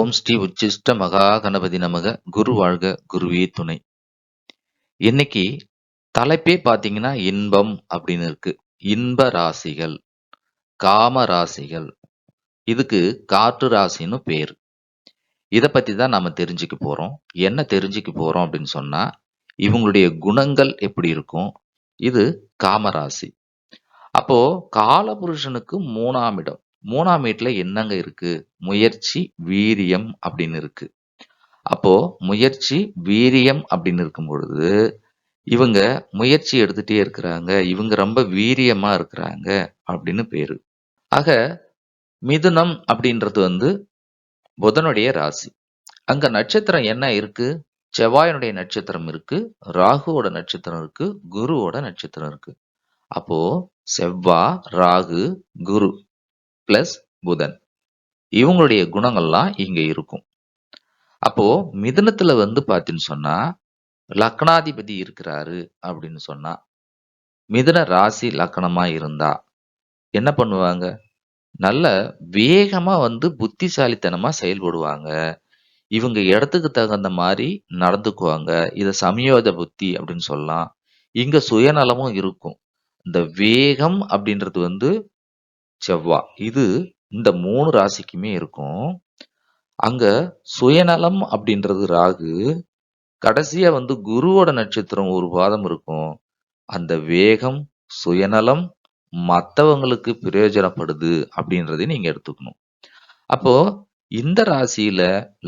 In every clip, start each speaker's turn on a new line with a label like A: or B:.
A: ஓம் ஸ்ரீ உச்சிஷ்ட மகா கணபதி நமக. குரு வாழ்க, குருவே துணை. இன்னைக்கு தலைப்பே பாத்தீங்கன்னா இன்பம் அப்படின்னு இருக்கு. இன்ப ராசிகள், காம ராசிகள், இதுக்கு காற்று ராசின்னு பேரு. இத பத்தி தான் நாம தெரிஞ்சுக்க போறோம். என்ன தெரிஞ்சுக்க போறோம் அப்படின்னு சொன்னா, இவங்களுடைய குணங்கள் எப்படி இருக்கும். இது காம ராசி. அப்போ காலபுருஷனுக்கு 3ஆம் இடம். 3ஆம் வீட்டுல என்னங்க இருக்கு? முயற்சி, வீரியம் அப்படின்னு இருக்கு. அப்போ முயற்சி, வீரியம் அப்படின்னு இருக்கும் பொழுது, இவங்க முயற்சி எடுத்துட்டே இருக்கிறாங்க. இவங்க ரொம்ப வீரியமா இருக்கிறாங்க அப்படின்னு பேரு. ஆக மிதுனம் அப்படின்றது புதனுடைய ராசி. அங்க நட்சத்திரம் என்ன இருக்கு? செவ்வாயினுடைய நட்சத்திரம் இருக்கு, ராகுவோட நட்சத்திரம் இருக்கு, குருவோட நட்சத்திரம் இருக்கு. அப்போ செவ்வா, ராகு, குரு பிளஸ் புதன், இவங்களுடைய குணங்கள்லாம் இங்க இருக்கும். அப்போ மிதுனத்துல பாத்தீங்கன்னு சொன்னா லக்னாதிபதி இருக்கிறாரு அப்படின்னு சொன்னா, மிதுன ராசி லக்னமா இருந்தா என்ன பண்ணுவாங்க? நல்ல வேகமா புத்திசாலித்தனமா செயல்படுவாங்க. இவங்க இடத்துக்கு தகுந்த மாதிரி நடந்துக்குவாங்க. இத சமயோஜ புத்தி அப்படின்னு சொல்லலாம். இங்க சுயநலமும் இருக்கும். இந்த வேகம் அப்படின்றது செவ்வா. இது இந்த 3 ராசிக்குமே இருக்கும். அங்க சுயநலம் அப்படின்றது ராகு. கடைசியா குருவோட நட்சத்திரம் ஒரு பாதம் இருக்கும். அந்த வேகம், சுயநலம் மத்தவங்களுக்கு பிரயோஜனப்படுது அப்படின்றதையும் நீங்க எடுத்துக்கணும். அப்போ இந்த ராசியில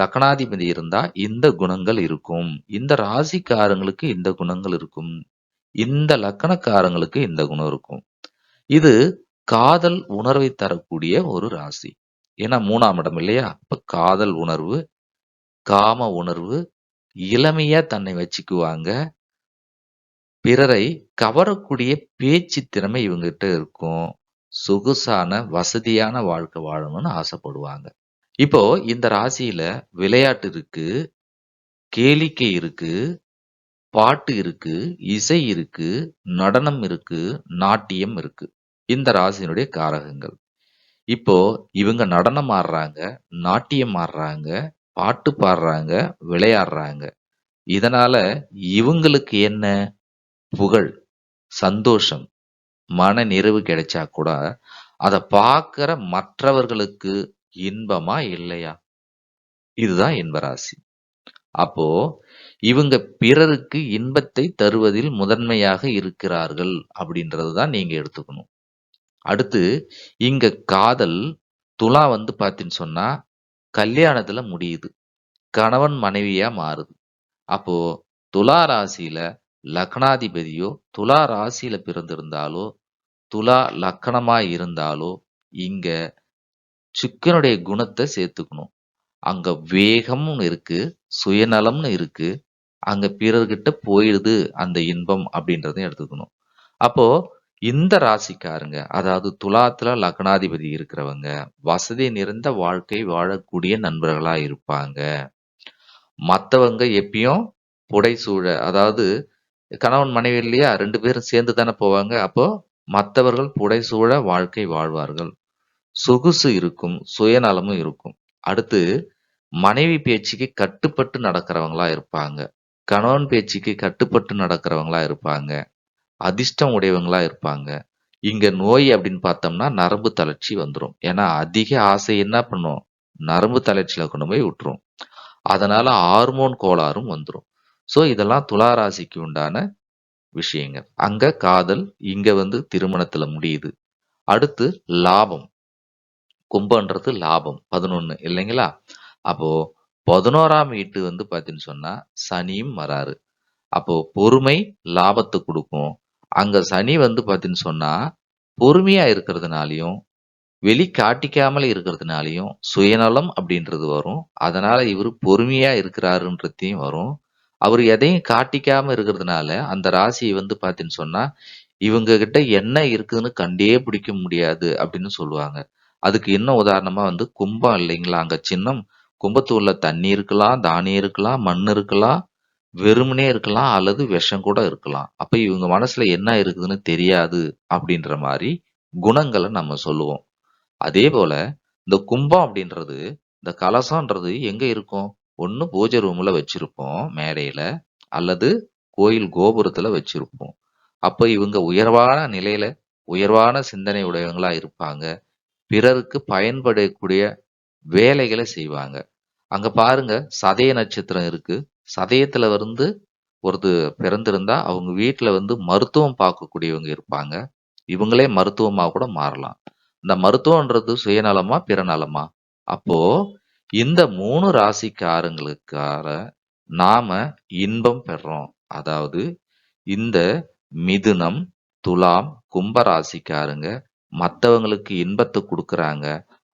A: லக்னாதிபதி இருந்தா இந்த குணங்கள் இருக்கும். இந்த ராசிக்காரங்களுக்கு இந்த குணங்கள் இருக்கும். இந்த லக்கணக்காரங்களுக்கு இந்த குணம் இருக்கும். இது காதல் உணர்வை தரக்கூடிய ஒரு ராசி. ஏன்னா 3ஆம் இடம் இல்லையா? இப்ப காதல் உணர்வு, காம உணர்வு, இளமையா தன்னை வச்சுக்குவாங்க. பிறரை கவரக்கூடிய பேச்சு திறமை இவங்ககிட்ட இருக்கும். சொகுசான வசதியான வாழ்க்கை வாழணும்னு ஆசைப்படுவாங்க. இப்போ இந்த ராசியில விளையாட்டு இருக்கு, கேளிக்கை இருக்கு, பாட்டு இருக்கு, இசை இருக்கு, நடனம் இருக்கு, நாட்டியம் இருக்கு. இந்த ராசியினுடைய காரகங்கள். இப்போ இவங்க நடனம் ஆடுறாங்க, நாட்டியம் ஆடுறாங்க, பாட்டு பாடுறாங்க, விளையாடுறாங்க. இதனால இவங்களுக்கு என்ன? புகழ், சந்தோஷம், மன நிறைவு கிடைச்சா கூட அத பார்க்கிற மற்றவர்களுக்கு இன்பமா இல்லையா? இதுதான் இன்பராசி. அப்போ இவங்க பிறருக்கு இன்பத்தை தருவதில் முதன்மையாக இருக்கிறார்கள் அப்படின்றதுதான் நீங்க எடுத்துக்கணும். அடுத்து இங்க காதல் துலா பாத்தீங்கன்னு சொன்னா கல்யாணத்துல முடியுது, கணவன் மனைவியா மாறுது. அப்போ துலா ராசியில லக்னாதிபதியோ, துலா ராசியில பிறந்திருந்தாலோ, துலா லக்கணமா இருந்தாலோ இங்க சுக்கிரனுடைய குணத்தை சேர்த்துக்கணும். அங்க வேகம்னு இருக்கு, சுயநலம்னு இருக்கு. அங்க பிறர்கிட்ட போயிடுது அந்த இன்பம் அப்படின்றதையும் எடுத்துக்கணும். அப்போ இந்த ராசிக்காரங்க, அதாவது துலாத்துல லக்னாதிபதி இருக்கிறவங்க வசதி நிறைந்த வாழ்க்கை வாழக்கூடிய நண்பர்களா இருப்பாங்க. மத்தவங்க எப்பயும் புடைசூழ, அதாவது கணவன் மனைவி இல்லையா, 2 பேரும் சேர்ந்து தானே போவாங்க. அப்போ மத்தவர்கள் புடைசூழ வாழ்க்கை வாழ்வார்கள். சொகுசு இருக்கும், சுயநலமும் இருக்கும். அடுத்து மனைவி பேச்சுக்கு கட்டுப்பட்டு நடக்கிறவங்களா இருப்பாங்க. கணவன் பேச்சுக்கு கட்டுப்பட்டு நடக்கிறவங்களா இருப்பாங்க. அதிர்ஷ்டம் உடையவங்களா இருப்பாங்க. இங்க நோய் அப்படின்னு பார்த்தோம்னா நரம்பு தளர்ச்சி வந்துரும். ஏன்னா அதிக ஆசை என்ன பண்ணும்? நரம்பு தளர்ச்சியில கொண்டு போய் விட்டுரும். அதனால ஹார்மோன் கோளாறும் வந்துரும். சோ இதெல்லாம் துலா ராசிக்கு உண்டான விஷயங்கள். அங்க காதல், இங்க திருமணத்துல முடியுது. அடுத்து லாபம். கும்பம்ன்றது லாபம் 11 இல்லைங்களா? அப்போ 11ஆம் வீட்டு பாத்தீங்கன்னு சொன்னா சனியும் வராரு. அப்போ பொறுமை லாபத்தை கொடுக்கும். அங்க சனி பாத்தீங்கன்னு சொன்னா பொறுமையா இருக்கிறதுனாலையும், வெளிக்காட்டிக்காமல் இருக்கிறதுனாலையும் சுயநலம் அப்படின்றது வரும். அதனால இவரு பொறுமையா இருக்கிறாருன்றதையும் வரும். அவரு எதையும் காட்டிக்காம இருக்கிறதுனால அந்த ராசி பாத்தீங்கன்னு சொன்னா இவங்க கிட்ட என்ன இருக்குதுன்னு கண்டே பிடிக்க முடியாது அப்படின்னு சொல்லுவாங்க. அதுக்கு இன்னும் உதாரணமா கும்பம் இல்லைங்களா? அங்க சின்னம். கும்பத்தூர்ல தண்ணி இருக்கலாம், தானியம் இருக்கலாம், மண் இருக்கலாம், வெறுமனே இருக்கலாம், அல்லது விஷம் கூட இருக்கலாம். அப்ப இவங்க மனசுல என்ன இருக்குதுன்னு தெரியாது அப்படின்ற மாதிரி குணங்களை நம்ம சொல்லுவோம். அதே போல இந்த கும்பம் அப்படின்றது இந்த கலசம்ன்றது எங்க இருக்கும்? ஒண்ணு பூஜை ரூம்ல வச்சிருப்போம் மேடையில, அல்லது கோயில் கோபுரத்துல வச்சிருப்போம். அப்ப இவங்க உயர்வான நிலையில, உயர்வான சிந்தனை உடையவங்களா இருப்பாங்க. பிறருக்கு பயன்படக்கூடிய வேலைகள செய்வாங்க. அங்க பாருங்க சதய நட்சத்திரம் இருக்கு. சதயத்துல வந்து பிறந்திருந்தா அவங்க வீட்ல வந்து மருத்துவம் பார்க்கக்கூடியவங்க இருப்பாங்க. இவங்களே மருத்துவமா கூட மாறலாம். இந்த மருத்துவம்ன்றது சுயநலமா? பிறநலமா? அப்போ இந்த 3 ராசிக்காரங்களுக்காக நாம இன்பம் பெறுறோம். அதாவது இந்த மிதுனம், துலாம், கும்ப ராசிக்காரங்க மத்தவங்களுக்கு இன்பத்த குடுக்குறாங்க.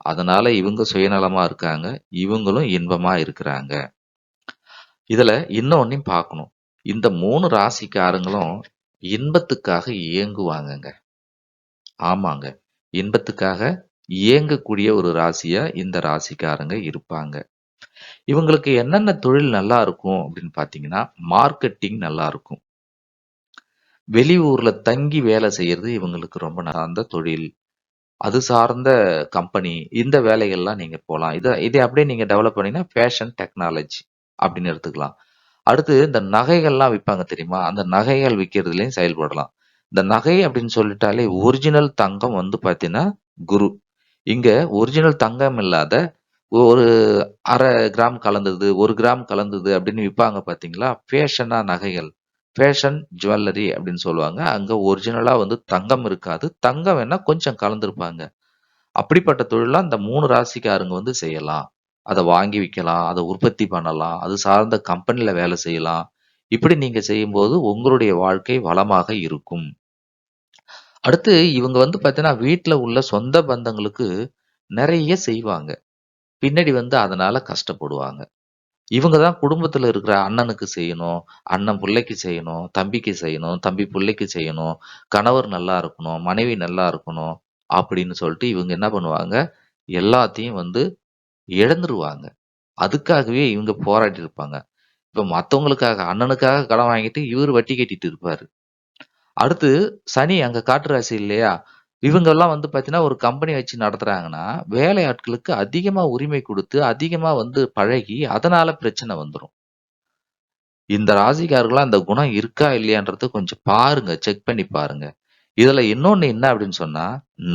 A: அதனால இவங்க சுயநலமா இருக்காங்க. இவங்களும் இன்பமா இருக்கிறாங்க. இதுல இன்னொன்னையும் பார்க்கணும். இந்த 3 ராசிக்காரங்களும் இன்பத்துக்காக ஏங்குவாங்கங்க. ஆமாங்க. இன்பத்துக்காக ஏங்கக்கூடிய ஒரு ராசியா இந்த ராசிக்காரங்க இருப்பாங்க. இவங்களுக்கு என்னென்ன தொழில் நல்லா இருக்கும் அப்படின்னு பார்த்தீங்கன்னா, மார்க்கெட்டிங் நல்லா இருக்கும். வெளியூர்ல தங்கி வேலை செய்யறது இவங்களுக்கு ரொம்ப சார்ந்த தொழில். அது சார்ந்த கம்பெனி இந்த வேலைகள்லாம் நீங்க போலாம். இதை அப்படியே நீங்க டெவலப் பண்ணீங்கன்னா ஃபேஷன் டெக்னாலஜி அப்படின்னு எடுத்துக்கலாம். அடுத்து இந்த நகைகள்லாம் விப்பாங்க தெரியுமா? அந்த நகைகள் விக்கிறதுலயும் செயல்படலாம். இந்த நகை அப்படின்னு சொல்லிட்டாலே ஒரிஜினல் தங்கம் வந்து பார்த்தீங்கன்னா, குரு. இங்க ஒரிஜினல் தங்கம் இல்லாத ஒரு 1/2 கிராம் கலந்தது, 1 கிராம் கலந்தது அப்படின்னு விப்பாங்க பார்த்தீங்களா? ஃபேஷனா நகைகள். ஃபேஷன் ஜுவல்லரி அப்படின்னு சொல்லுவாங்க. அங்க ஒரிஜினலா வந்து தங்கம் இருக்காது. தங்கம் வேணா கொஞ்சம் கலந்திருப்பாங்க. அப்படிப்பட்ட தொழில்லாம் இந்த 3 ராசிக்காரங்க வந்து செய்யலாம். அத வாங்கி விக்கலாம். அத உற்பத்தி பண்ணலாம். அது சார்ந்த கம்பெனில வேலை செய்யலாம். இப்படி நீங்க செய்யும்போது உங்களுடைய வாழ்க்கை வளமாக இருக்கும். அடுத்து இவங்க வந்து பார்த்தீங்கன்னா, வீட்ல உள்ள சொந்த பந்தங்களுக்கு நெறைய செய்வாங்க. பின்னாடி வந்து அதனால கஷ்டப்படுவாங்க. இவங்க தான் குடும்பத்துல இருக்கிற அண்ணனுக்கு செய்யணும், அண்ணன் புள்ளைக்கு செய்யணும், தம்பிக்கு செய்யணும், தம்பி புள்ளைக்கு செய்யணும், கணவர் நல்லா இருக்கணும், மனைவி நல்லா இருக்கணும் அப்படின்னு சொல்லிட்டு இவங்க என்ன பண்ணுவாங்க, எல்லாத்தையும் வந்து இழந்துருவாங்க. அதுக்காகவே இவங்க போராடி இருப்பாங்க. இப்ப மத்தவங்களுக்காக அண்ணனுக்காக கடன் வாங்கிட்டு இவரு வட்டி கட்டிட்டு இருப்பாரு. அடுத்து சனி அங்க காட்டு ராசி இல்லையா? இவங்கலாம் வந்து பார்த்தீங்கன்னா, ஒரு கம்பெனி வச்சு நடத்துறாங்கன்னா, வேலை ஆட்களுக்கு அதிகமா உரிமை குடுத்து, அதிகமா வந்து பழகி, அதனால பிரச்சனை வந்துரும். இந்த ராசிக்காரர்கள்லாம் அந்த குணம் இருக்கா? இல்லையான்றத கொஞ்சம் பாருங்க. செக் பண்ணி பாருங்க. இதுல இன்னொன்னு என்ன அப்படின்னு சொன்னா,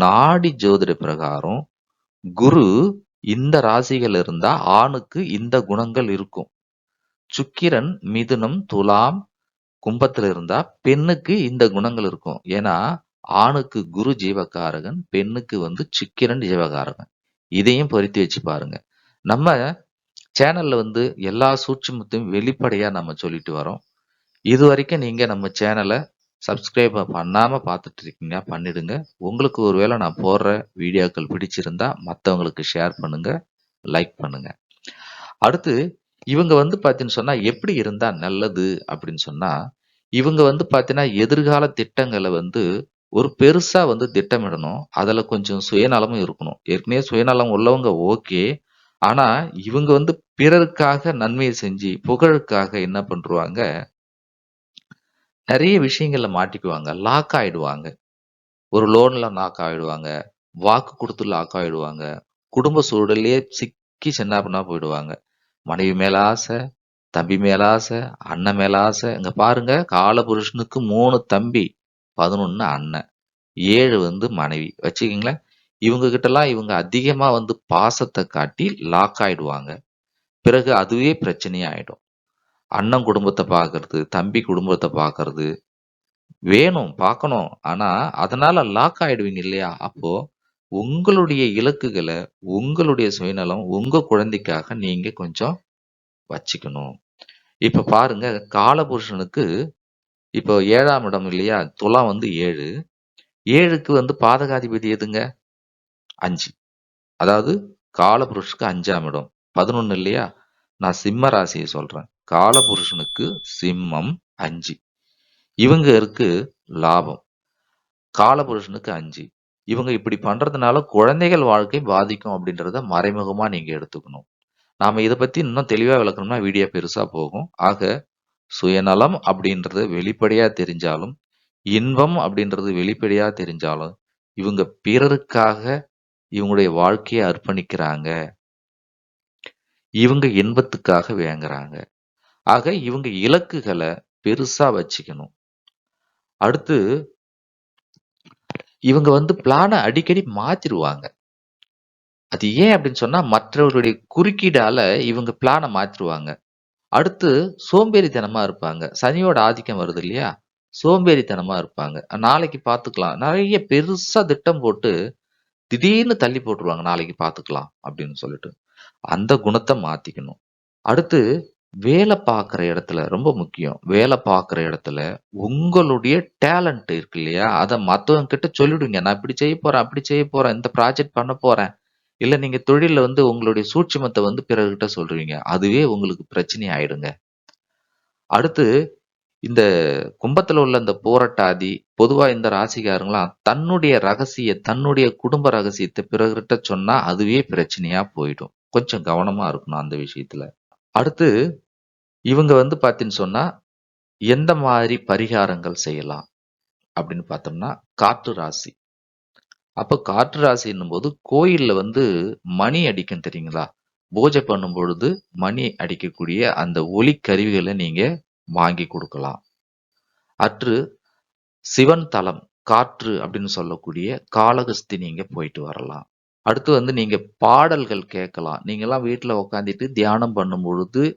A: நாடி ஜோதிட பிரகாரம் குரு இந்த ராசிகள் இருந்தா ஆணுக்கு இந்த குணங்கள் இருக்கும். சுக்கிரன், மிதுனம், துலாம், கும்பத்துல இருந்தா பெண்ணுக்கு இந்த குணங்கள் இருக்கும். ஏன்னா, ஆணுக்கு குரு ஜீவகாரகன், பெண்ணுக்கு வந்து சுக்கிரன் ஜீவகாரகன். இதையும் பொருத்தி வச்சு பாருங்க. நம்ம சேனல்ல வந்து எல்லா சூட்சுமத்தையும் வெளிப்படையா நம்ம சொல்லிட்டு வரோம். இதுவரைக்கும் நீங்க நம்ம சேனல சப்ஸ்கிரைப் பண்ணாம பார்த்துட்டு இருக்கீங்க, பண்ணிடுங்க. உங்களுக்கு ஒருவேளை நான் போடுற வீடியோக்கள் பிடிச்சிருந்தா மத்தவங்களுக்கு ஷேர் பண்ணுங்க, லைக் பண்ணுங்க. அடுத்து இவங்க வந்து பார்த்தீங்கன்னு சொன்னா, எப்படி இருந்தா நல்லது அப்படின்னு சொன்னா, இவங்க வந்து பார்த்தீங்கன்னா, எதிர்கால திட்டங்கள வந்து ஒரு பெருசா வந்து திட்டமிடணும். அதுல கொஞ்சம் சுயநலமும் இருக்கணும். ஏற்கனவே சுயநலம் உள்ளவங்க ஓகே. ஆனா, இவங்க வந்து பிறருக்காக நன்மைய செஞ்சு, புகழுக்காக என்ன பண்ருவாங்க, நெறைய விஷயங்கள்ல மாட்டிக்குவாங்க. லாக் ஆயிடுவாங்க. ஒரு லோன்ல லாக் ஆயிடுவாங்க. வாக்கு குடுத்து லாக் ஆயிடுவாங்க. குடும்ப சூழல்லயே சிக்கி சின்னாபின்னமா போயிடுவாங்க. மனைவி மேல ஆசை, தம்பி மேல ஆசை, அண்ணன் மேல ஆசை. இங்க பாருங்க காலபுருஷனுக்கு 3 தம்பி, 11 அண்ணன், 7 வந்து மனைவி. வச்சுக்கங்களேன். இவங்க கிட்டலாம் இவங்க அதிகமா வந்து பாசத்த காட்டி லாக் ஆயிடுவாங்க. பிறகு அதுவே பிரச்சனையா ஆயிடும். அண்ணன் குடும்பத்த பார்க்கறது, தம்பி குடும்பத்த பார்க்கறது, வேணும், பார்க்கணும். ஆனா, அதனால லாக் ஆயிடுவீங்க இல்லையா? அப்போ உங்களுடைய இலக்குகள, உங்களுடைய சுயநலம், உங்க குழந்தைக்காக நீங்க கொஞ்சம் வச்சுக்கணும். இப்ப பாருங்க, காலபுருஷனுக்கு இப்போ 7ஆம் இடம் இல்லையா? துலாம் வந்து 7. 7க்கு வந்து பாதகாதிபதி எதுங்க? 5. அதாவது காலபுருஷனுக்கு 5ஆம் இடம். 11 இல்லையா? நான் சிம்ம ராசிய சொல்றேன். காலபுருஷனுக்கு சிம்மம் 5. இவங்க இருக்கு லாபம். காலபுருஷனுக்கு 5. இவங்க இப்படி பண்றதுனால குழந்தைகள் வாழ்க்கை பாதிக்கும் அப்படின்றத மறைமுகமா நீங்க எடுத்துக்கணும். நாம இத பத்தி இன்னும் தெளிவா விளக்கணும்னா வீடியோ பெருசா போகும். ஆக சுயநலம் அப்படின்றது வெளிப்படையா தெரிஞ்சாலும், இன்பம் அப்படின்றது வெளிப்படையா தெரிஞ்சாலும், இவங்க பிறருக்காக இவங்களுடைய வாழ்க்கைய அர்ப்பணிக்கிறாங்க. இவங்க இன்பத்துக்காக வேங்குறாங்க. ஆக இவங்க இலக்குகள பெருசா வச்சுக்கணும். அடுத்து இவங்க பிளான அடிக்கடி மாத்திருவாங்க. அது ஏன் அப்படின்னு சொன்னா, மற்றவர்களுடைய குறுக்கீடால இவங்க பிளான மாத்திருவாங்க. அடுத்து சோம்பேறித்தனமா இருப்பாங்க. சனியோட ஆதிக்கம் வருது இல்லையா? சோம்பேறித்தனமா இருப்பாங்க. நாளைக்கு பார்த்துக்கலாம். நெறைய பெருசா திட்டம் போட்டு, திடீர்னு தள்ளி போட்டுருவாங்க. நாளைக்கு பார்த்துக்கலாம் அப்படின்னு சொல்லிட்டு. அந்த குணத்த மாத்திக்கணும். அடுத்து வேல பார்க்குற இடத்துல ரொம்ப முக்கியம். வேல பார்க்குற இடத்துல உங்களுடைய டேலண்ட் இருக்கு இல்லையா? அத மத்தவங்க கிட்ட சொல்லிடுங்க. நான் இப்படி செய்ய போறேன், அப்படி செய்ய போறேன். இந்த ப்ராஜெக்ட் பண்ண போறேன். இல்ல நீங்க தொழில்ல உங்களுடைய சூட்சுமத்த பிறர்கிட்ட சொல்ருவீங்க. அதுவே உங்களுக்கு பிரச்சனை ஆயிடுங்க. அடுத்து இந்த கும்பத்துல உள்ள இந்த போரட்டாதி, பொதுவா இந்த ராசிக்காரங்கலாம் தன்னுடைய குடும்ப ரகசியத்த பிறர்கிட்ட சொன்னா அதுவே பிரச்சனையா போயிடும். கொஞ்சம் கவனமா இருக்கணும் அந்த விஷயத்துல. அடுத்து இவங்க பார்த்தீங்கன்னு சொன்னா, எந்த மாதிரி பரிகாரங்கள் செய்யலாம் அப்படின்னு பார்த்தோம்னா, காற்று ராசி. அப்ப காற்று ராசின்னும்போது கோயில்ல மணி அடிக்கும் தெரியுங்களா? பூஜை பண்ணும்பொழுது மணி அடிக்கக்கூடிய அந்த ஒலி கருவிகள நீங்க வாங்கி குடுக்கலாம். அற்று சிவன் தலம், காற்று அப்படின்னு சொல்லக்கூடிய காளகஸ்தி நீங்க போயிட்டு வரலாம். அடுத்து நீங்க பாடல்கள் கேட்கலாம். நீங்கலாம் வீட்ல உட்காந்துட்டு தியானம் பண்ணும்பொழுது,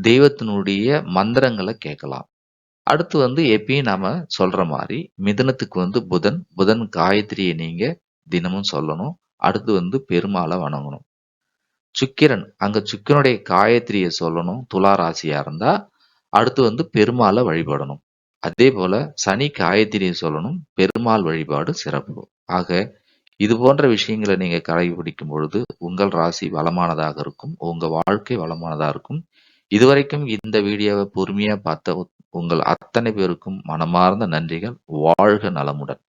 A: தெய்வத்தினுடைய மந்திரங்கள கேட்கலாம். அடுத்து எப்பயும் நாம சொல்ற மாரி, மிதுனத்துக்கு புதன். புதன் காயத்ரியை நீங்க தினமும் சொல்லணும். அடுத்து பெருமாள வணங்கணும். சுக்கிரன், அங்க சுக்கிரனுடைய காயத்ரிய சொல்லணும். துலா ராசியா இருந்தா. அடுத்து பெருமாள வழிபடணும். அதேபோல சனி காயத்ரியை சொல்லணும். பெருமாள் வழிபாடு சிறப்பு. ஆக இது போன்ற விஷயங்கள நீங்க கடைபிடிக்கும் பொழுது, உங்கள் ராசி வளமானதாக இருக்கும். உங்க வாழ்க்கை வளமானதா இருக்கும். இதுவரைக்கும் இந்த வீடியோவ பொறுமையா பார்த்த உங்கள் அத்தனை பேருக்கும் மனமார்ந்த நன்றிகள். வாழ்க நலமுடன்.